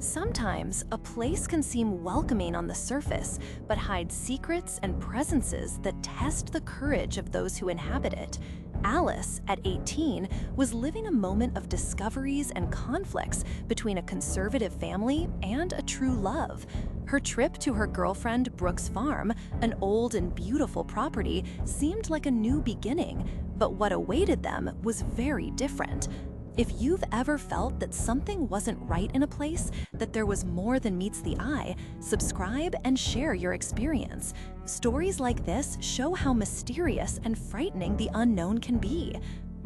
Sometimes, a place can seem welcoming on the surface, but hide secrets and presences that test the courage of those who inhabit it. Alice, at 18, was living a moment of discoveries and conflicts between a conservative family and a true love. Her trip to her girlfriend Brooke's farm, an old and beautiful property, seemed like a new beginning, but what awaited them was very different. If you've ever felt that something wasn't right in a place, that there was more than meets the eye, subscribe and share your experience. Stories like this show how mysterious and frightening the unknown can be.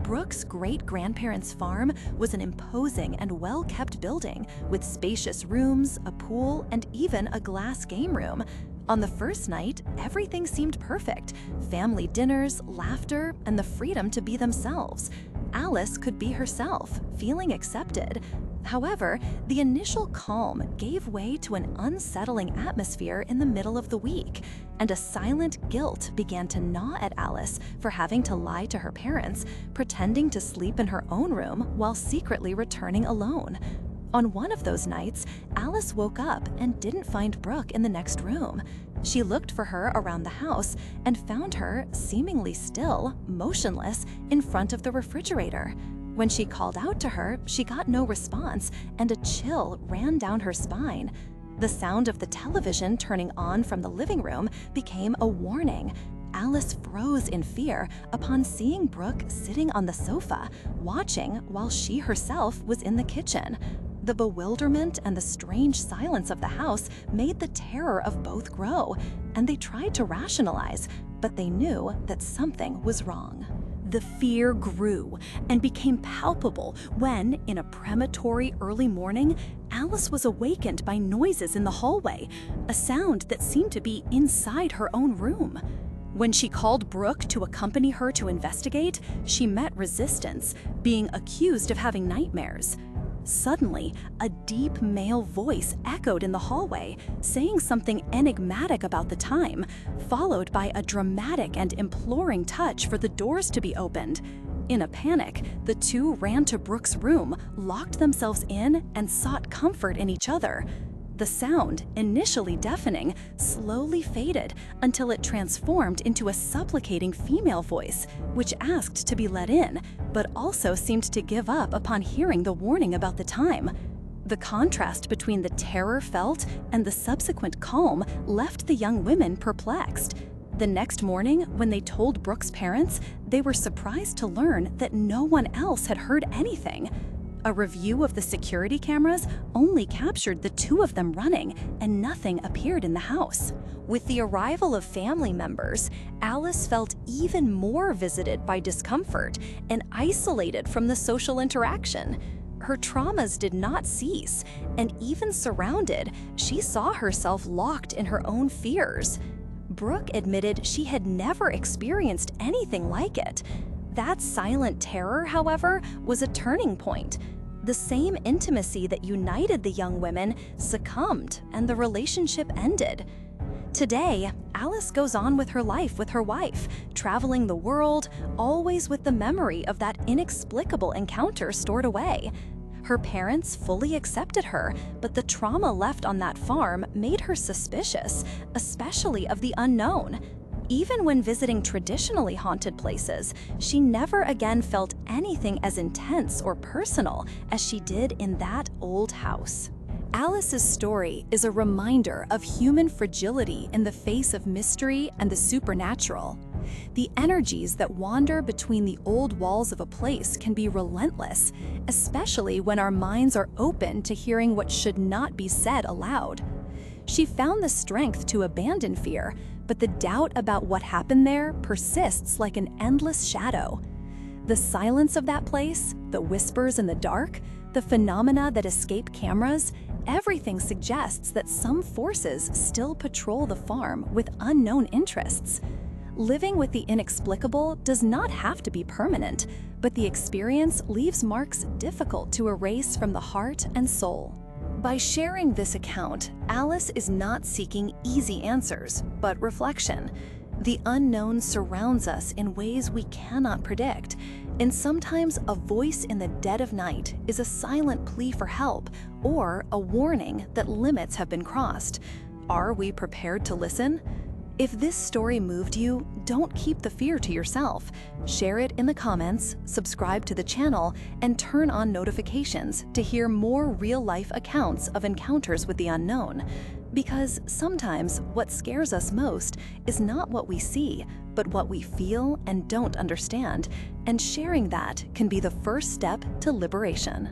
Brooke's great-grandparents' farm was an imposing and well-kept building with spacious rooms, a pool, and even a glass game room. On the first night, everything seemed perfect. Family dinners, laughter, and the freedom to be themselves. Alice could be herself, feeling accepted. However, the initial calm gave way to an unsettling atmosphere in the middle of the week, and a silent guilt began to gnaw at Alice for having to lie to her parents, pretending to sleep in her own room while secretly returning alone. On one of those nights, Alice woke up and didn't find Brooke in the next room. She looked for her around the house and found her, seemingly still, motionless, in front of the refrigerator. When she called out to her, she got no response, and a chill ran down her spine. The sound of the television turning on from the living room became a warning. Alice froze in fear upon seeing Brooke sitting on the sofa, watching while she herself was in the kitchen. The bewilderment and the strange silence of the house made the terror of both grow, and they tried to rationalize, but they knew that something was wrong. The fear grew and became palpable when, in a premonitory early morning, Alice was awakened by noises in the hallway, a sound that seemed to be inside her own room. When she called Brooke to accompany her to investigate, she met resistance, being accused of having nightmares. Suddenly, a deep male voice echoed in the hallway, saying something enigmatic about the time, followed by a dramatic and imploring touch for the doors to be opened. In a panic, the two ran to Brooke's room, locked themselves in, and sought comfort in each other. The sound, initially deafening, slowly faded until it transformed into a supplicating female voice, which asked to be let in, but also seemed to give up upon hearing the warning about the time. The contrast between the terror felt and the subsequent calm left the young women perplexed. The next morning, when they told Brooke's parents, they were surprised to learn that no one else had heard anything. A review of the security cameras only captured the two of them running, and nothing appeared in the house. With the arrival of family members, Alice felt even more visited by discomfort and isolated from the social interaction. Her traumas did not cease, and even surrounded, she saw herself locked in her own fears. Brooke admitted she had never experienced anything like it. That silent terror, however, was a turning point. The same intimacy that united the young women succumbed, and the relationship ended. Today, Alice goes on with her life with her wife, traveling the world, always with the memory of that inexplicable encounter stored away. Her parents fully accepted her, but the trauma left on that farm made her suspicious, especially of the unknown. Even when visiting traditionally haunted places, she never again felt anything as intense or personal as she did in that old house. Alice's story is a reminder of human fragility in the face of mystery and the supernatural. The energies that wander between the old walls of a place can be relentless, especially when our minds are open to hearing what should not be said aloud. She found the strength to abandon fear, but the doubt about what happened there persists like an endless shadow. The silence of that place, the whispers in the dark, the phenomena that escape cameras, everything suggests that some forces still patrol the farm with unknown interests. Living with the inexplicable does not have to be permanent, but the experience leaves marks difficult to erase from the heart and soul. By sharing this account, Alice is not seeking easy answers, but reflection. The unknown surrounds us in ways we cannot predict, And sometimes a voice in the dead of night is a silent plea for help or a warning that limits have been crossed. Are we prepared to listen? If this story moved you, don't keep the fear to yourself. Share it in the comments, subscribe to the channel, and turn on notifications to hear more real-life accounts of encounters with the unknown. Because sometimes what scares us most is not what we see, but what we feel and don't understand, and sharing that can be the first step to liberation.